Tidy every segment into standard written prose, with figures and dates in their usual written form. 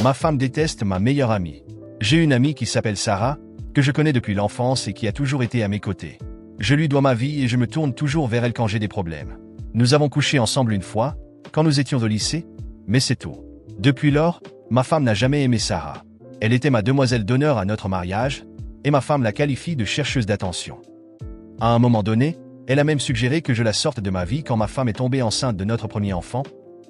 Ma femme déteste ma meilleure amie. J'ai une amie qui s'appelle Sarah, que je connais depuis l'enfance et qui a toujours été à mes côtés. Je lui dois ma vie et je me tourne toujours vers elle quand j'ai des problèmes. Nous avons couché ensemble une fois, quand nous étions au lycée, mais c'est tout. Depuis lors, ma femme n'a jamais aimé Sarah. Elle était ma demoiselle d'honneur à notre mariage, et ma femme la qualifie de chercheuse d'attention. À un moment donné, elle a même suggéré que je la sorte de ma vie quand ma femme est tombée enceinte de notre premier enfant,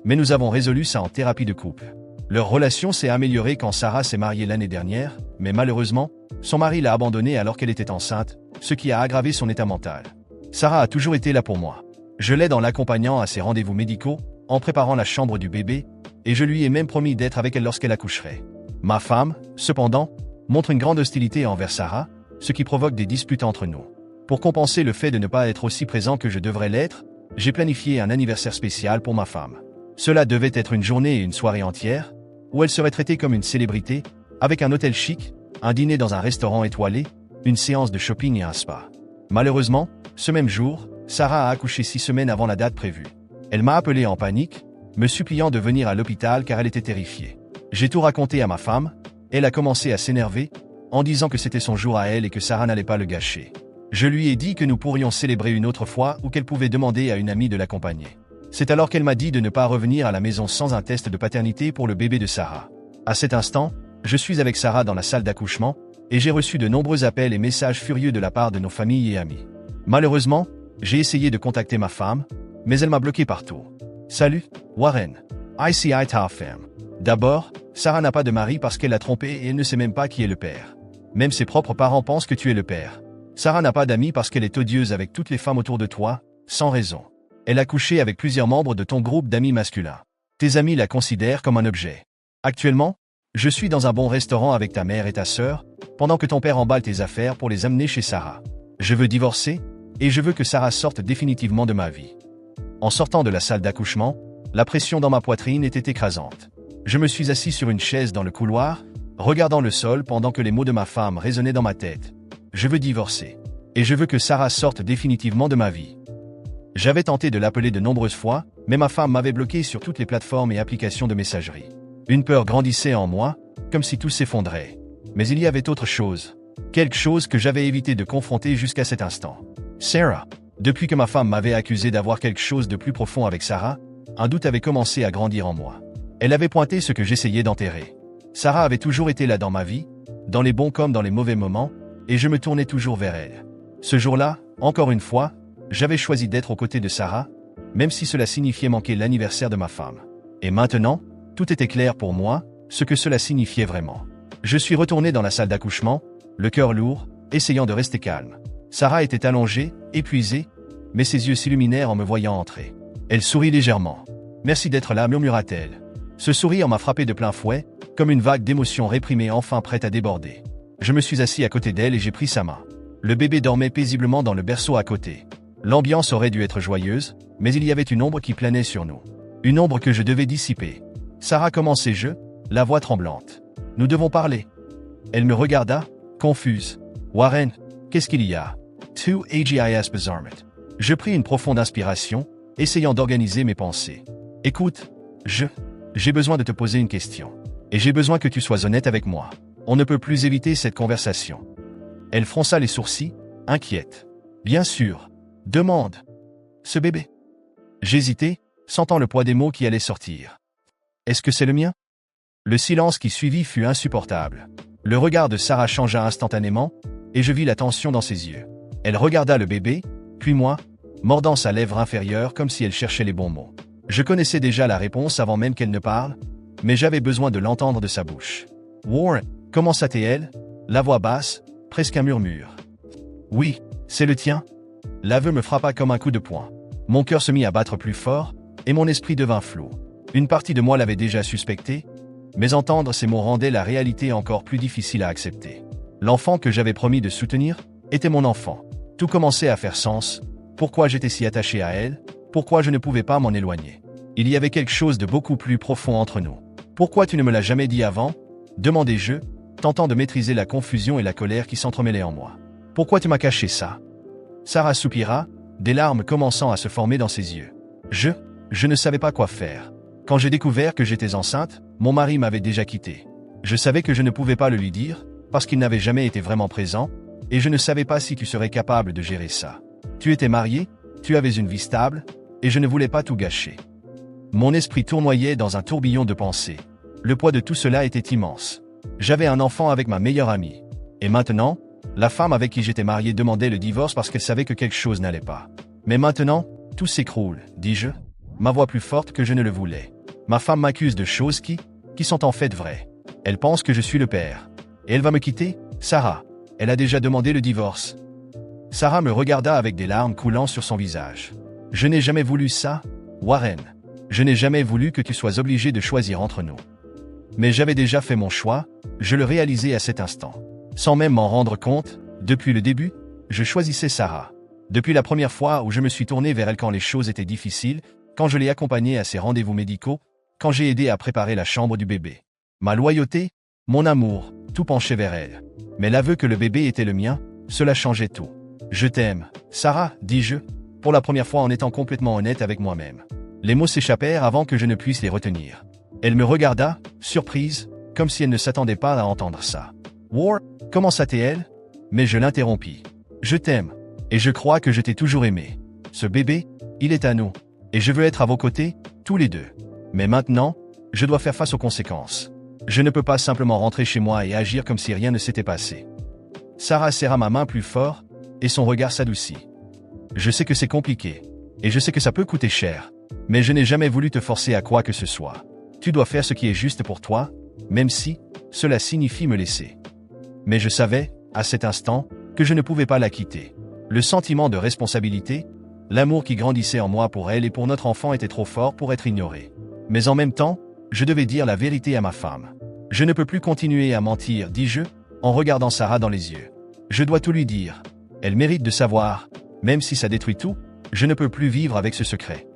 mais nous avons résolu ça en thérapie de couple. Leur relation s'est améliorée quand Sarah s'est mariée l'année dernière, mais malheureusement, son mari l'a abandonnée alors qu'elle était enceinte, ce qui a aggravé son état mental. Sarah a toujours été là pour moi. Je l'aide en l'accompagnant à ses rendez-vous médicaux, en préparant la chambre du bébé, et je lui ai même promis d'être avec elle lorsqu'elle accoucherait. Ma femme, cependant, montre une grande hostilité envers Sarah, ce qui provoque des disputes entre nous. Pour compenser le fait de ne pas être aussi présent que je devrais l'être, j'ai planifié un anniversaire spécial pour ma femme. Cela devait être une journée et une soirée entière, où elle serait traitée comme une célébrité, avec un hôtel chic, un dîner dans un restaurant étoilé, une séance de shopping et un spa. Malheureusement, ce même jour, Sarah a accouché 6 semaines avant la date prévue. Elle m'a appelé en panique, me suppliant de venir à l'hôpital car elle était terrifiée. J'ai tout raconté à ma femme, elle a commencé à s'énerver, en disant que c'était son jour à elle et que Sarah n'allait pas le gâcher. Je lui ai dit que nous pourrions célébrer une autre fois ou qu'elle pouvait demander à une amie de l'accompagner. C'est alors qu'elle m'a dit de ne pas revenir à la maison sans un test de paternité pour le bébé de Sarah. À cet instant, je suis avec Sarah dans la salle d'accouchement, et j'ai reçu de nombreux appels et messages furieux de la part de nos familles et amis. Malheureusement, j'ai essayé de contacter ma femme, mais elle m'a bloqué partout. Salut, Warren. ICI ta femme. D'abord, Sarah n'a pas de mari parce qu'elle l'a trompé et elle ne sait même pas qui est le père. Même ses propres parents pensent que tu es le père. Sarah n'a pas d'amis parce qu'elle est odieuse avec toutes les femmes autour de toi, sans raison. Elle a couché avec plusieurs membres de ton groupe d'amis masculins. Tes amis la considèrent comme un objet. Actuellement, je suis dans un bon restaurant avec ta mère et ta sœur, pendant que ton père emballe tes affaires pour les amener chez Sarah. Je veux divorcer, et je veux que Sarah sorte définitivement de ma vie. En sortant de la salle d'accouchement, la pression dans ma poitrine était écrasante. Je me suis assis sur une chaise dans le couloir, regardant le sol pendant que les mots de ma femme résonnaient dans ma tête. Je veux divorcer. Et je veux que Sarah sorte définitivement de ma vie. J'avais tenté de l'appeler de nombreuses fois, mais ma femme m'avait bloqué sur toutes les plateformes et applications de messagerie. Une peur grandissait en moi, comme si tout s'effondrait. Mais il y avait autre chose. Quelque chose que j'avais évité de confronter jusqu'à cet instant. Sarah. Depuis que ma femme m'avait accusé d'avoir quelque chose de plus profond avec Sarah, un doute avait commencé à grandir en moi. Elle avait pointé ce que j'essayais d'enterrer. Sarah avait toujours été là dans ma vie, dans les bons comme dans les mauvais moments, et je me tournais toujours vers elle. Ce jour-là, encore une fois, j'avais choisi d'être aux côtés de Sarah, même si cela signifiait manquer l'anniversaire de ma femme. Et maintenant, tout était clair pour moi, ce que cela signifiait vraiment. Je suis retourné dans la salle d'accouchement, le cœur lourd, essayant de rester calme. Sarah était allongée, épuisée, mais ses yeux s'illuminèrent en me voyant entrer. Elle sourit légèrement. « Merci d'être là », murmura-t-elle. Ce sourire m'a frappé de plein fouet, comme une vague d'émotions réprimées enfin prête à déborder. Je me suis assis à côté d'elle et j'ai pris sa main. Le bébé dormait paisiblement dans le berceau à côté. L'ambiance aurait dû être joyeuse, mais il y avait une ombre qui planait sur nous. Une ombre que je devais dissiper. Sarah commençait je, la voix tremblante. « Nous devons parler. » Elle me regarda, confuse. « Warren, qu'est-ce qu'il y a ?» To AGIS Bizarrement. Je pris une profonde inspiration, essayant d'organiser mes pensées. « Écoute, j'ai besoin de te poser une question. Et j'ai besoin que tu sois honnête avec moi. On ne peut plus éviter cette conversation. » Elle fronça les sourcils, inquiète. « Bien sûr. Demande. Ce bébé. » J'hésitai, sentant le poids des mots qui allaient sortir. « Est-ce que c'est le mien ?» Le silence qui suivit fut insupportable. Le regard de Sarah changea instantanément, et je vis la tension dans ses yeux. Elle regarda le bébé, puis moi, mordant sa lèvre inférieure comme si elle cherchait les bons mots. Je connaissais déjà la réponse avant même qu'elle ne parle, mais j'avais besoin de l'entendre de sa bouche. « Warren, commença-t-elle, la voix basse, presque un murmure. « Oui, c'est le tien. » L'aveu me frappa comme un coup de poing. Mon cœur se mit à battre plus fort, et mon esprit devint flou. Une partie de moi l'avait déjà suspecté, mais entendre ces mots rendait la réalité encore plus difficile à accepter. L'enfant que j'avais promis de soutenir était mon enfant. Tout commençait à faire sens. Pourquoi j'étais si attaché à elle? Pourquoi je ne pouvais pas m'en éloigner? Il y avait quelque chose de beaucoup plus profond entre nous. « Pourquoi tu ne me l'as jamais dit avant ?» demandai-je, tentant de maîtriser la confusion et la colère qui s'entremêlaient en moi. « Pourquoi tu m'as caché ça ?» Sarah soupira, des larmes commençant à se former dans ses yeux. Je ne savais pas quoi faire. Quand j'ai découvert que j'étais enceinte, mon mari m'avait déjà quitté. Je savais que je ne pouvais pas le lui dire, parce qu'il n'avait jamais été vraiment présent, et je ne savais pas si tu serais capable de gérer ça. Tu étais marié, tu avais une vie stable, et je ne voulais pas tout gâcher. Mon esprit tournoyait dans un tourbillon de pensées. Le poids de tout cela était immense. J'avais un enfant avec ma meilleure amie. Et maintenant, la femme avec qui j'étais marié demandait le divorce parce qu'elle savait que quelque chose n'allait pas. Mais maintenant, tout s'écroule, dis-je, ma voix plus forte que je ne le voulais. Ma femme m'accuse de choses qui sont en fait vraies. Elle pense que je suis le père. Et elle va me quitter, Sarah. Elle a déjà demandé le divorce. Sarah me regarda avec des larmes coulant sur son visage. Je n'ai jamais voulu ça, Warren. Je n'ai jamais voulu que tu sois obligé de choisir entre nous. Mais j'avais déjà fait mon choix, je le réalisais à cet instant. Sans même m'en rendre compte, depuis le début, je choisissais Sarah. Depuis la première fois où je me suis tourné vers elle quand les choses étaient difficiles, quand je l'ai accompagnée à ses rendez-vous médicaux, quand j'ai aidé à préparer la chambre du bébé. Ma loyauté, mon amour, tout penchait vers elle. Mais l'aveu que le bébé était le mien, cela changeait tout. Je t'aime, Sarah, dis-je, pour la première fois en étant complètement honnête avec moi-même. Les mots s'échappèrent avant que je ne puisse les retenir. Elle me regarda, surprise, comme si elle ne s'attendait pas à entendre ça. War, commença-t-elle, mais je l'interrompis. Je t'aime, et je crois que je t'ai toujours aimé. Ce bébé, il est à nous, et je veux être à vos côtés, tous les deux. Mais maintenant, je dois faire face aux conséquences. Je ne peux pas simplement rentrer chez moi et agir comme si rien ne s'était passé. Sarah serra ma main plus fort, et son regard s'adoucit. Je sais que c'est compliqué, et je sais que ça peut coûter cher, mais je n'ai jamais voulu te forcer à quoi que ce soit. Tu dois faire ce qui est juste pour toi, même si cela signifie me laisser. Mais je savais, à cet instant, que je ne pouvais pas la quitter. Le sentiment de responsabilité, l'amour qui grandissait en moi pour elle et pour notre enfant était trop fort pour être ignoré. Mais en même temps, je devais dire la vérité à ma femme. Je ne peux plus continuer à mentir, dis-je, en regardant Sarah dans les yeux. Je dois tout lui dire. Elle mérite de savoir, même si ça détruit tout, je ne peux plus vivre avec ce secret.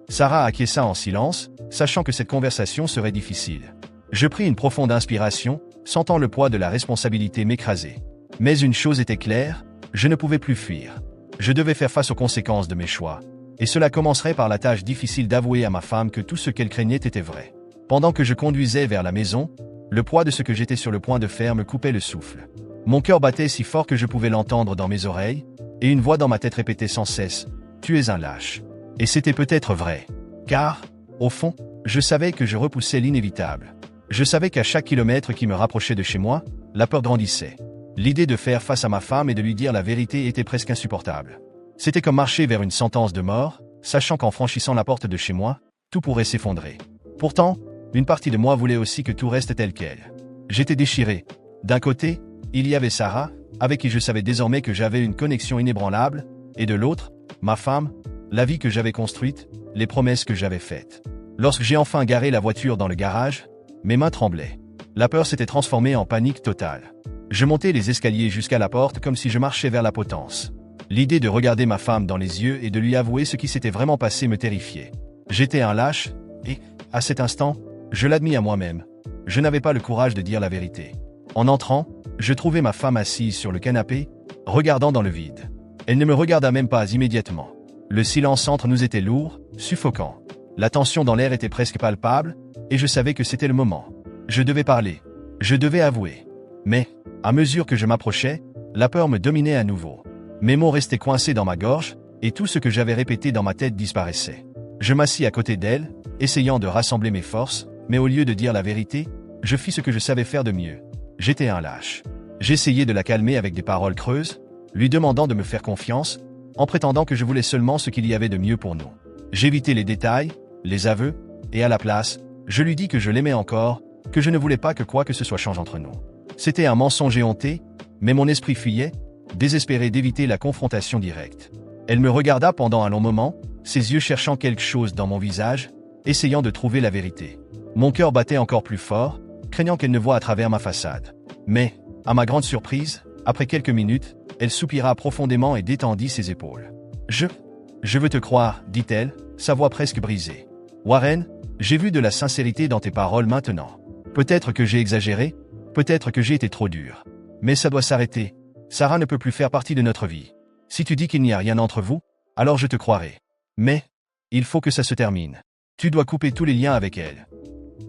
Sarah acquiesça en silence, sachant que cette conversation serait difficile. Je pris une profonde inspiration, sentant le poids de la responsabilité m'écraser. Mais une chose était claire, je ne pouvais plus fuir. Je devais faire face aux conséquences de mes choix. Et cela commencerait par la tâche difficile d'avouer à ma femme que tout ce qu'elle craignait était vrai. Pendant que je conduisais vers la maison, le poids de ce que j'étais sur le point de faire me coupait le souffle. Mon cœur battait si fort que je pouvais l'entendre dans mes oreilles, et une voix dans ma tête répétait sans cesse « Tu es un lâche ». Et c'était peut-être vrai. Car, au fond, je savais que je repoussais l'inévitable. Je savais qu'à chaque kilomètre qui me rapprochait de chez moi, la peur grandissait. L'idée de faire face à ma femme et de lui dire la vérité était presque insupportable. C'était comme marcher vers une sentence de mort, sachant qu'en franchissant la porte de chez moi, tout pourrait s'effondrer. Pourtant, une partie de moi voulait aussi que tout reste tel quel. J'étais déchiré. D'un côté, il y avait Sarah, avec qui je savais désormais que j'avais une connexion inébranlable, et de l'autre, ma femme, la vie que j'avais construite, les promesses que j'avais faites. Lorsque j'ai enfin garé la voiture dans le garage, mes mains tremblaient. La peur s'était transformée en panique totale. Je montais les escaliers jusqu'à la porte comme si je marchais vers la potence. L'idée de regarder ma femme dans les yeux et de lui avouer ce qui s'était vraiment passé me terrifiait. J'étais un lâche, et, à cet instant, je l'admis à moi-même. Je n'avais pas le courage de dire la vérité. En entrant, je trouvais ma femme assise sur le canapé, regardant dans le vide. Elle ne me regarda même pas immédiatement. Le silence entre nous était lourd, suffocant. La tension dans l'air était presque palpable, et je savais que c'était le moment. Je devais parler. Je devais avouer. Mais, à mesure que je m'approchais, la peur me dominait à nouveau. Mes mots restaient coincés dans ma gorge, et tout ce que j'avais répété dans ma tête disparaissait. Je m'assis à côté d'elle, essayant de rassembler mes forces, mais au lieu de dire la vérité, je fis ce que je savais faire de mieux. J'étais un lâche. J'essayais de la calmer avec des paroles creuses, lui demandant de me faire confiance, en prétendant que je voulais seulement ce qu'il y avait de mieux pour nous. J'évitais les détails, les aveux, et à la place, je lui dis que je l'aimais encore, que je ne voulais pas que quoi que ce soit change entre nous. C'était un mensonge éhonté, mais mon esprit fuyait, désespéré d'éviter la confrontation directe. Elle me regarda pendant un long moment, ses yeux cherchant quelque chose dans mon visage, essayant de trouver la vérité. Mon cœur battait encore plus fort, craignant qu'elle ne voie à travers ma façade. Mais, à ma grande surprise, après quelques minutes, elle soupira profondément et détendit ses épaules. Je veux te croire, dit-elle, sa voix presque brisée. Warren, j'ai vu de la sincérité dans tes paroles maintenant. Peut-être que j'ai exagéré, peut-être que j'ai été trop dur. Mais ça doit s'arrêter. Sarah ne peut plus faire partie de notre vie. Si tu dis qu'il n'y a rien entre vous, alors je te croirai. Mais, il faut que ça se termine. Tu dois couper tous les liens avec elle.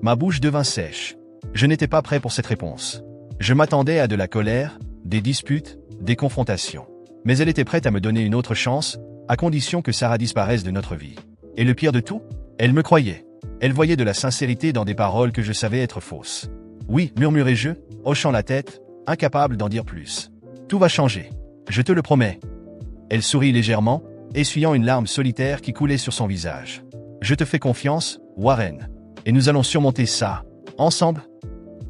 Ma bouche devint sèche. Je n'étais pas prêt pour cette réponse. Je m'attendais à de la colère, des disputes, des confrontations. Mais elle était prête à me donner une autre chance, à condition que Sarah disparaisse de notre vie. Et le pire de tout, elle me croyait. Elle voyait de la sincérité dans des paroles que je savais être fausses. Oui, murmurai-je, hochant la tête, incapable d'en dire plus. Tout va changer. Je te le promets. Elle sourit légèrement, essuyant une larme solitaire qui coulait sur son visage. Je te fais confiance, Warren. Et nous allons surmonter ça, ensemble.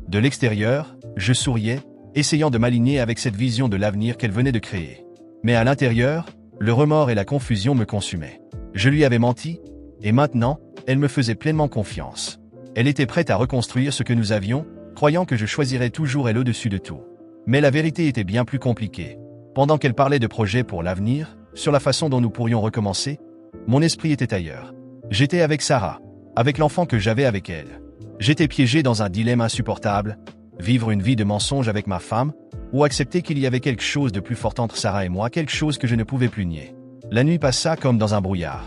De l'extérieur, je souriais, essayant de m'aligner avec cette vision de l'avenir qu'elle venait de créer. Mais à l'intérieur, le remords et la confusion me consumaient. Je lui avais menti, et maintenant, elle me faisait pleinement confiance. Elle était prête à reconstruire ce que nous avions, croyant que je choisirais toujours elle au-dessus de tout. Mais la vérité était bien plus compliquée. Pendant qu'elle parlait de projets pour l'avenir, sur la façon dont nous pourrions recommencer, mon esprit était ailleurs. J'étais avec Sarah, avec l'enfant que j'avais avec elle. J'étais piégé dans un dilemme insupportable, vivre une vie de mensonge avec ma femme, ou accepter qu'il y avait quelque chose de plus fort entre Sarah et moi, quelque chose que je ne pouvais plus nier. La nuit passa comme dans un brouillard.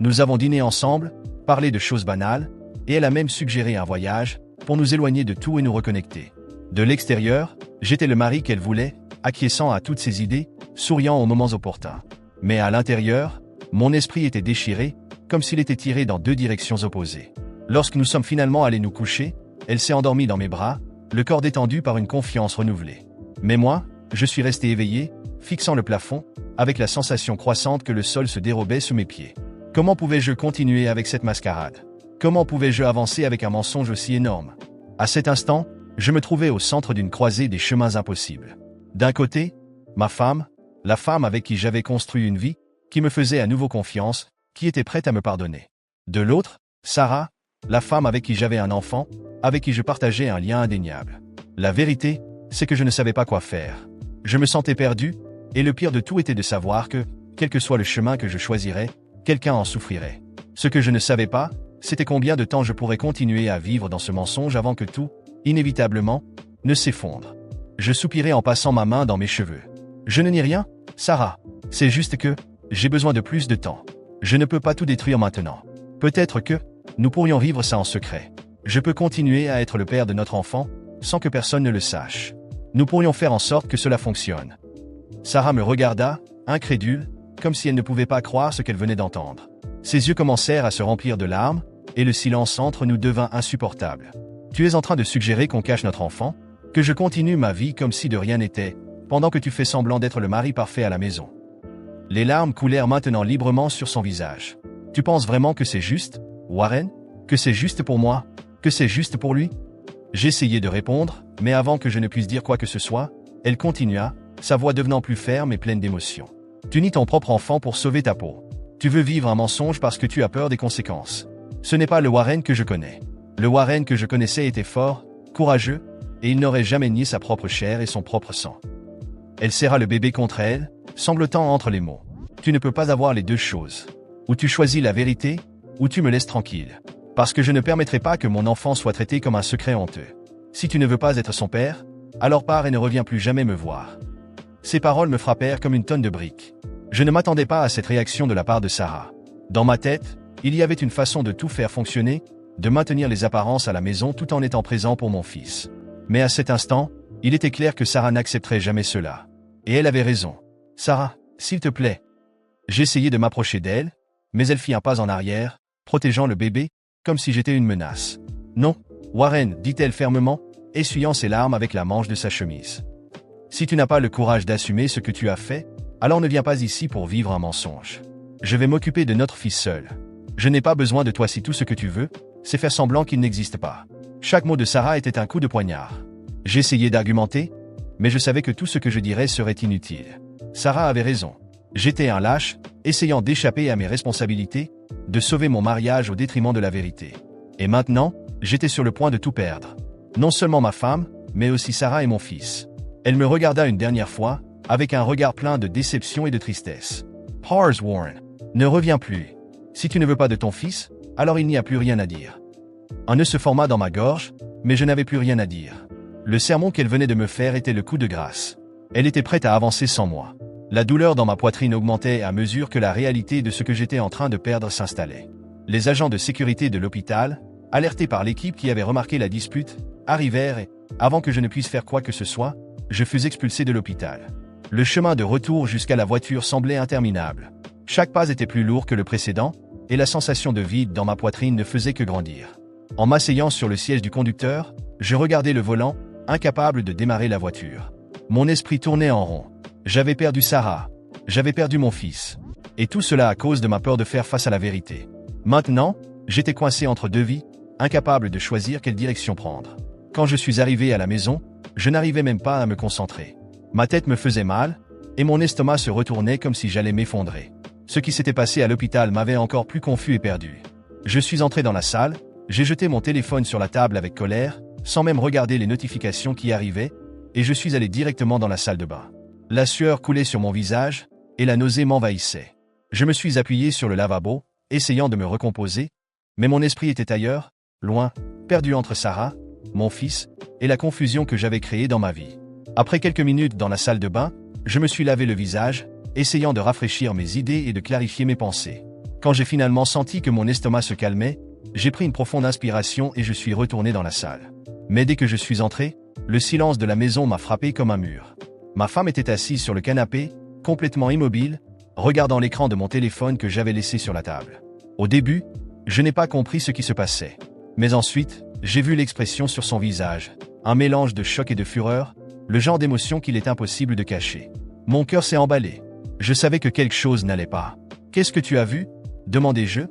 Nous avons dîné ensemble, parlé de choses banales, et elle a même suggéré un voyage, pour nous éloigner de tout et nous reconnecter. De l'extérieur, j'étais le mari qu'elle voulait, acquiesçant à toutes ses idées, souriant aux moments opportuns. Mais à l'intérieur, mon esprit était déchiré, comme s'il était tiré dans deux directions opposées. Lorsque nous sommes finalement allés nous coucher, elle s'est endormie dans mes bras, le corps détendu par une confiance renouvelée. Mais moi, je suis resté éveillé, fixant le plafond, avec la sensation croissante que le sol se dérobait sous mes pieds. Comment pouvais-je continuer avec cette mascarade? Comment pouvais-je avancer avec un mensonge aussi énorme? À cet instant, je me trouvais au centre d'une croisée des chemins impossibles. D'un côté, ma femme, la femme avec qui j'avais construit une vie, qui me faisait à nouveau confiance, qui était prête à me pardonner. De l'autre, Sarah, la femme avec qui j'avais un enfant, avec qui je partageais un lien indéniable. La vérité, c'est que je ne savais pas quoi faire. Je me sentais perdu, et le pire de tout était de savoir que, quel que soit le chemin que je choisirais, quelqu'un en souffrirait. Ce que je ne savais pas, c'était combien de temps je pourrais continuer à vivre dans ce mensonge avant que tout, inévitablement, ne s'effondre. Je soupirai en passant ma main dans mes cheveux. Je ne nie rien, Sarah. C'est juste que, j'ai besoin de plus de temps. Je ne peux pas tout détruire maintenant. Peut-être que, nous pourrions vivre ça en secret. Je peux continuer à être le père de notre enfant, sans que personne ne le sache. Nous pourrions faire en sorte que cela fonctionne. Sarah me regarda, incrédule, comme si elle ne pouvait pas croire ce qu'elle venait d'entendre. Ses yeux commencèrent à se remplir de larmes, et le silence entre nous devint insupportable. Tu es en train de suggérer qu'on cache notre enfant, que je continue ma vie comme si de rien n'était, pendant que tu fais semblant d'être le mari parfait à la maison. Les larmes coulèrent maintenant librement sur son visage. Tu penses vraiment que c'est juste, Warren? Que c'est juste pour moi? Que c'est juste pour lui? J'essayai de répondre, mais avant que je ne puisse dire quoi que ce soit, elle continua, sa voix devenant plus ferme et pleine d'émotion. Tu nies ton propre enfant pour sauver ta peau. Tu veux vivre un mensonge parce que tu as peur des conséquences. Ce n'est pas le Warren que je connais. Le Warren que je connaissais était fort, courageux, et il n'aurait jamais nié sa propre chair et son propre sang. Elle serra le bébé contre elle, sanglotant entre les mots. Tu ne peux pas avoir les deux choses. Ou tu choisis la vérité, ou tu me laisses tranquille. Parce que je ne permettrai pas que mon enfant soit traité comme un secret honteux. Si tu ne veux pas être son père, alors pars et ne reviens plus jamais me voir. Ces paroles me frappèrent comme une tonne de briques. Je ne m'attendais pas à cette réaction de la part de Sarah. Dans ma tête, il y avait une façon de tout faire fonctionner, de maintenir les apparences à la maison tout en étant présent pour mon fils. Mais à cet instant, il était clair que Sarah n'accepterait jamais cela. Et elle avait raison. Sarah, s'il te plaît. J'essayai de m'approcher d'elle, mais elle fit un pas en arrière, protégeant le bébé, comme si j'étais une menace. Non, Warren, dit-elle fermement, essuyant ses larmes avec la manche de sa chemise. Si tu n'as pas le courage d'assumer ce que tu as fait, alors ne viens pas ici pour vivre un mensonge. Je vais m'occuper de notre fils seul. Je n'ai pas besoin de toi si tout ce que tu veux, c'est faire semblant qu'il n'existe pas. Chaque mot de Sarah était un coup de poignard. J'essayais d'argumenter, mais je savais que tout ce que je dirais serait inutile. Sarah avait raison. J'étais un lâche, essayant d'échapper à mes responsabilités, de sauver mon mariage au détriment de la vérité. Et maintenant, j'étais sur le point de tout perdre. Non seulement ma femme, mais aussi Sarah et mon fils. Elle me regarda une dernière fois, avec un regard plein de déception et de tristesse. « Pars, Warren. Ne reviens plus. Si tu ne veux pas de ton fils, alors il n'y a plus rien à dire. » Un nœud se forma dans ma gorge, mais je n'avais plus rien à dire. Le sermon qu'elle venait de me faire était le coup de grâce. Elle était prête à avancer sans moi. La douleur dans ma poitrine augmentait à mesure que la réalité de ce que j'étais en train de perdre s'installait. Les agents de sécurité de l'hôpital, alertés par l'équipe qui avait remarqué la dispute, arrivèrent et, avant que je ne puisse faire quoi que ce soit, je fus expulsé de l'hôpital. Le chemin de retour jusqu'à la voiture semblait interminable. Chaque pas était plus lourd que le précédent, et la sensation de vide dans ma poitrine ne faisait que grandir. En m'asseyant sur le siège du conducteur, je regardais le volant, incapable de démarrer la voiture. Mon esprit tournait en rond. J'avais perdu Sarah. J'avais perdu mon fils. Et tout cela à cause de ma peur de faire face à la vérité. Maintenant, j'étais coincé entre deux vies, incapable de choisir quelle direction prendre. Quand je suis arrivé à la maison, je n'arrivais même pas à me concentrer. Ma tête me faisait mal, et mon estomac se retournait comme si j'allais m'effondrer. Ce qui s'était passé à l'hôpital m'avait encore plus confus et perdu. Je suis entré dans la salle, j'ai jeté mon téléphone sur la table avec colère, sans même regarder les notifications qui arrivaient, et je suis allé directement dans la salle de bain. La sueur coulait sur mon visage, et la nausée m'envahissait. Je me suis appuyé sur le lavabo, essayant de me recomposer, mais mon esprit était ailleurs, loin, perdu entre Sarah, mon fils, et la confusion que j'avais créée dans ma vie. Après quelques minutes dans la salle de bain, je me suis lavé le visage, essayant de rafraîchir mes idées et de clarifier mes pensées. Quand j'ai finalement senti que mon estomac se calmait, j'ai pris une profonde inspiration et je suis retourné dans la salle. Mais dès que je suis entré, le silence de la maison m'a frappé comme un mur. Ma femme était assise sur le canapé, complètement immobile, regardant l'écran de mon téléphone que j'avais laissé sur la table. Au début, je n'ai pas compris ce qui se passait. Mais ensuite, j'ai vu l'expression sur son visage, un mélange de choc et de fureur, le genre d'émotion qu'il est impossible de cacher. Mon cœur s'est emballé. Je savais que quelque chose n'allait pas. « Qu'est-ce que tu as vu ?» demandai-je,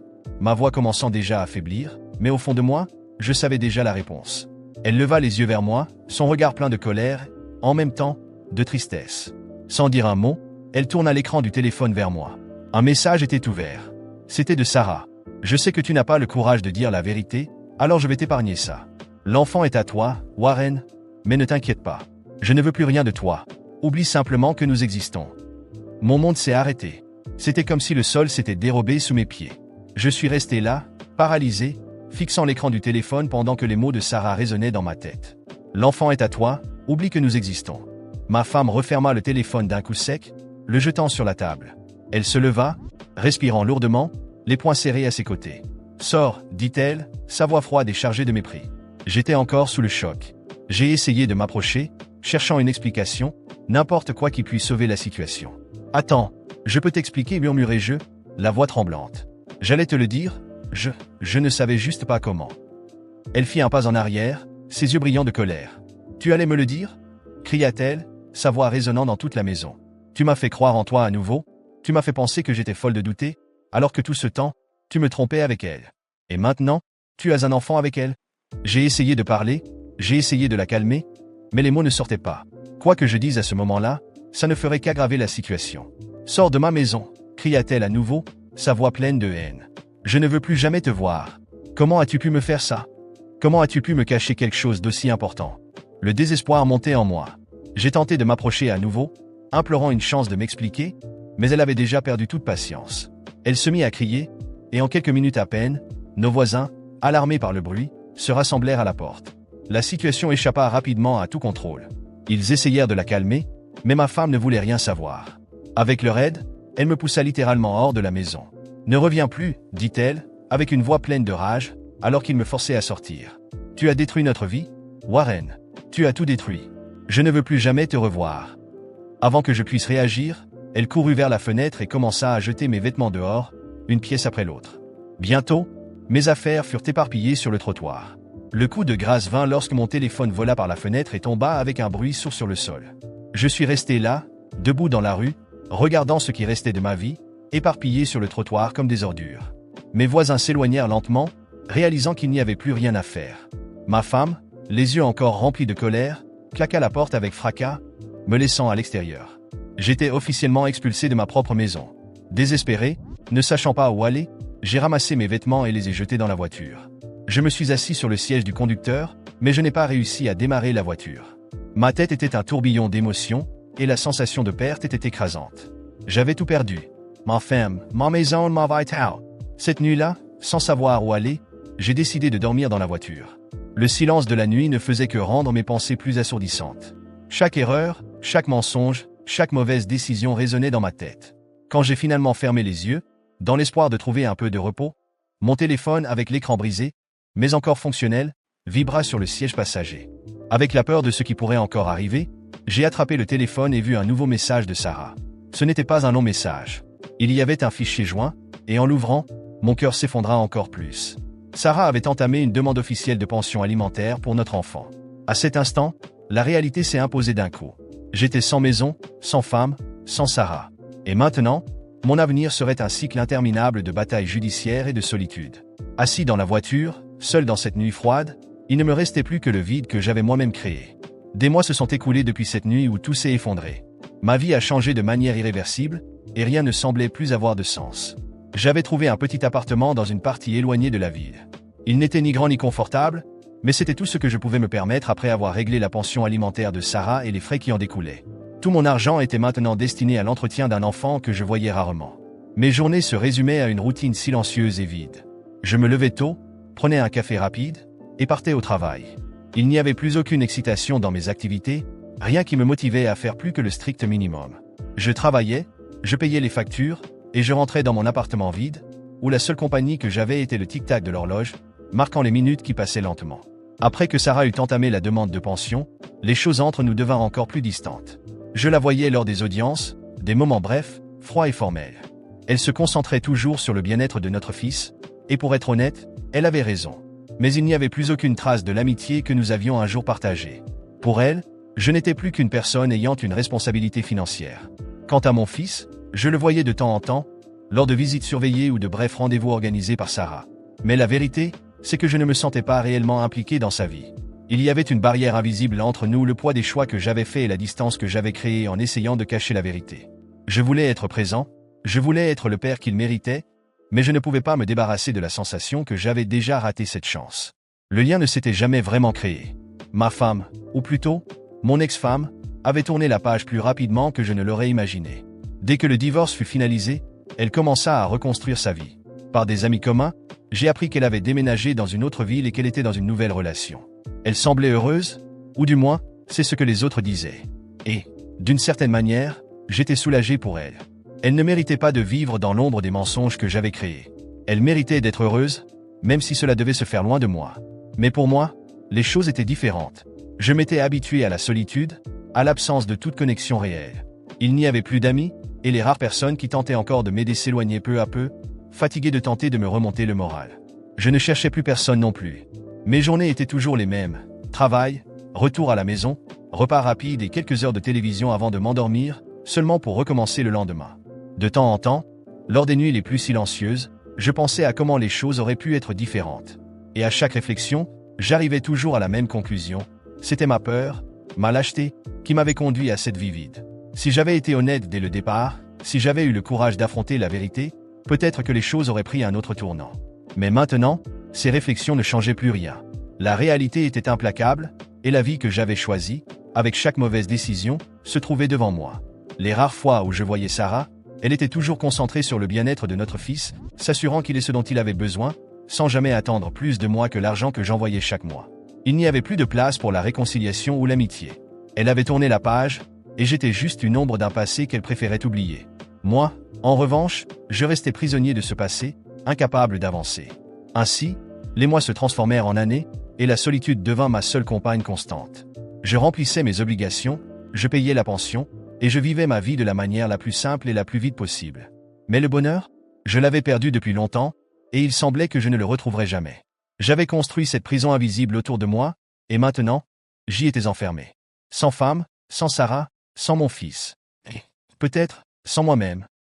ma voix commençant déjà à faiblir, mais au fond de moi, je savais déjà la réponse. Elle leva les yeux vers moi, son regard plein de colère, en même temps, de tristesse. Sans dire un mot, elle tourna l'écran du téléphone vers moi. Un message était ouvert. C'était de Sarah. « Je sais que tu n'as pas le courage de dire la vérité, alors je vais t'épargner ça. L'enfant est à toi, Warren, mais ne t'inquiète pas. Je ne veux plus rien de toi. Oublie simplement que nous existons. » Mon monde s'est arrêté. C'était comme si le sol s'était dérobé sous mes pieds. Je suis resté là, paralysé, fixant l'écran du téléphone pendant que les mots de Sarah résonnaient dans ma tête. L'enfant est à toi, oublie que nous existons. Ma femme referma le téléphone d'un coup sec, le jetant sur la table. Elle se leva, respirant lourdement, les poings serrés à ses côtés. Sors, dit-elle, sa voix froide et chargée de mépris. J'étais encore sous le choc. J'ai essayé de m'approcher, cherchant une explication, n'importe quoi qui puisse sauver la situation. Attends, je peux t'expliquer, murmurai-je, la voix tremblante. J'allais te le dire, je ne savais juste pas comment. Elle fit un pas en arrière, ses yeux brillants de colère. Tu allais me le dire ? Cria-t-elle, sa voix résonnant dans toute la maison. Tu m'as fait croire en toi à nouveau, tu m'as fait penser que j'étais folle de douter, alors que tout ce temps, tu me trompais avec elle. Et maintenant, tu as un enfant avec elle ? J'ai essayé de parler, j'ai essayé de la calmer, mais les mots ne sortaient pas. Quoi que je dise à ce moment-là, ça ne ferait qu'aggraver la situation. « Sors de ma maison !» cria-t-elle à nouveau, sa voix pleine de haine. « Je ne veux plus jamais te voir. Comment as-tu pu me faire ça ? Comment as-tu pu me cacher quelque chose d'aussi important ?» Le désespoir montait en moi. J'ai tenté de m'approcher à nouveau, implorant une chance de m'expliquer, mais elle avait déjà perdu toute patience. Elle se mit à crier, et en quelques minutes à peine, nos voisins, alarmés par le bruit, se rassemblèrent à la porte. La situation échappa rapidement à tout contrôle. Ils essayèrent de la calmer, mais ma femme ne voulait rien savoir. Avec leur aide, elle me poussa littéralement hors de la maison. « Ne reviens plus, dit-elle, avec une voix pleine de rage, alors qu'il me forçait à sortir. Tu as détruit notre vie, Warren. Tu as tout détruit. Je ne veux plus jamais te revoir. » Avant que je puisse réagir, elle courut vers la fenêtre et commença à jeter mes vêtements dehors, une pièce après l'autre. Bientôt, mes affaires furent éparpillées sur le trottoir. Le coup de grâce vint lorsque mon téléphone vola par la fenêtre et tomba avec un bruit sourd sur le sol. Je suis resté là, debout dans la rue, regardant ce qui restait de ma vie, éparpillé sur le trottoir comme des ordures. Mes voisins s'éloignèrent lentement, réalisant qu'il n'y avait plus rien à faire. Ma femme, les yeux encore remplis de colère, claqua la porte avec fracas, me laissant à l'extérieur. J'étais officiellement expulsé de ma propre maison. Désespéré, ne sachant pas où aller, j'ai ramassé mes vêtements et les ai jetés dans la voiture. Je me suis assis sur le siège du conducteur, mais je n'ai pas réussi à démarrer la voiture. Ma tête était un tourbillon d'émotions, et la sensation de perte était écrasante. J'avais tout perdu. Ma femme, ma maison, ma vitale. Cette nuit-là, sans savoir où aller, j'ai décidé de dormir dans la voiture. Le silence de la nuit ne faisait que rendre mes pensées plus assourdissantes. Chaque erreur, chaque mensonge, chaque mauvaise décision résonnait dans ma tête. Quand j'ai finalement fermé les yeux, dans l'espoir de trouver un peu de repos, Mon téléphone avec l'écran brisé, mais encore fonctionnel, vibra sur le siège passager. Avec la peur de ce qui pourrait encore arriver, j'ai attrapé le téléphone et vu un nouveau message de Sarah. Ce n'était pas un long message. Il y avait un fichier joint, et en l'ouvrant, mon cœur s'effondra encore plus. Sarah avait entamé une demande officielle de pension alimentaire pour notre enfant. À cet instant, la réalité s'est imposée d'un coup. J'étais sans maison, sans femme, sans Sarah. Et maintenant, mon avenir serait un cycle interminable de batailles judiciaires et de solitude. Assis dans la voiture, seul dans cette nuit froide, il ne me restait plus que le vide que j'avais moi-même créé. Des mois se sont écoulés depuis cette nuit où tout s'est effondré. Ma vie a changé de manière irréversible, et rien ne semblait plus avoir de sens. J'avais trouvé un petit appartement dans une partie éloignée de la ville. Il n'était ni grand ni confortable, mais c'était tout ce que je pouvais me permettre après avoir réglé la pension alimentaire de Sarah et les frais qui en découlaient. Tout mon argent était maintenant destiné à l'entretien d'un enfant que je voyais rarement. Mes journées se résumaient à une routine silencieuse et vide. Je me levais tôt, prenais un café rapide, et partais au travail. Il n'y avait plus aucune excitation dans mes activités, rien qui me motivait à faire plus que le strict minimum. Je travaillais, je payais les factures, et je rentrais dans mon appartement vide, où la seule compagnie que j'avais était le tic-tac de l'horloge, marquant les minutes qui passaient lentement. Après que Sarah eut entamé la demande de pension, les choses entre nous devinrent encore plus distantes. Je la voyais lors des audiences, des moments brefs, froids et formels. Elle se concentrait toujours sur le bien-être de notre fils, et pour être honnête, elle avait raison. Mais il n'y avait plus aucune trace de l'amitié que nous avions un jour partagée. Pour elle, je n'étais plus qu'une personne ayant une responsabilité financière. Quant à mon fils, je le voyais de temps en temps, lors de visites surveillées ou de brefs rendez-vous organisés par Sarah. Mais la vérité, c'est que je ne me sentais pas réellement impliqué dans sa vie. Il y avait une barrière invisible entre nous, le poids des choix que j'avais faits et la distance que j'avais créée en essayant de cacher la vérité. Je voulais être présent, je voulais être le père qu'il méritait, mais je ne pouvais pas me débarrasser de la sensation que j'avais déjà raté cette chance. Le lien ne s'était jamais vraiment créé. Ma femme, ou plutôt, mon ex-femme, avait tourné la page plus rapidement que je ne l'aurais imaginé. Dès que le divorce fut finalisé, elle commença à reconstruire sa vie. Par des amis communs, j'ai appris qu'elle avait déménagé dans une autre ville et qu'elle était dans une nouvelle relation. Elle semblait heureuse, ou du moins, c'est ce que les autres disaient. Et, d'une certaine manière, j'étais soulagé pour elle. Elle ne méritait pas de vivre dans l'ombre des mensonges que j'avais créés. Elle méritait d'être heureuse, même si cela devait se faire loin de moi. Mais pour moi, les choses étaient différentes. Je m'étais habitué à la solitude, à l'absence de toute connexion réelle. Il n'y avait plus d'amis, et les rares personnes qui tentaient encore de m'aider s'éloignaient peu à peu, fatiguées de tenter de me remonter le moral. Je ne cherchais plus personne non plus. Mes journées étaient toujours les mêmes. Travail, retour à la maison, repas rapide et quelques heures de télévision avant de m'endormir, seulement pour recommencer le lendemain. De temps en temps, lors des nuits les plus silencieuses, je pensais à comment les choses auraient pu être différentes. Et à chaque réflexion, j'arrivais toujours à la même conclusion. C'était ma peur, ma lâcheté, qui m'avait conduit à cette vie vide. Si j'avais été honnête dès le départ, si j'avais eu le courage d'affronter la vérité, peut-être que les choses auraient pris un autre tournant. Mais maintenant, ces réflexions ne changeaient plus rien. La réalité était implacable, et la vie que j'avais choisie, avec chaque mauvaise décision, se trouvait devant moi. Les rares fois où je voyais Sarah, elle était toujours concentrée sur le bien-être de notre fils, s'assurant qu'il ait ce dont il avait besoin, sans jamais attendre plus de moi que l'argent que j'envoyais chaque mois. Il n'y avait plus de place pour la réconciliation ou l'amitié. Elle avait tourné la page, et j'étais juste une ombre d'un passé qu'elle préférait oublier. Moi, en revanche, je restais prisonnier de ce passé, incapable d'avancer. Ainsi, les mois se transformèrent en années, et la solitude devint ma seule compagne constante. Je remplissais mes obligations, je payais la pension, et je vivais ma vie de la manière la plus simple et la plus vite possible. Mais le bonheur, je l'avais perdu depuis longtemps, et il semblait que je ne le retrouverais jamais. J'avais construit cette prison invisible autour de moi, et maintenant, j'y étais enfermé. Sans femme, sans Sarah, sans mon fils. Et, peut-être, sans moi-même.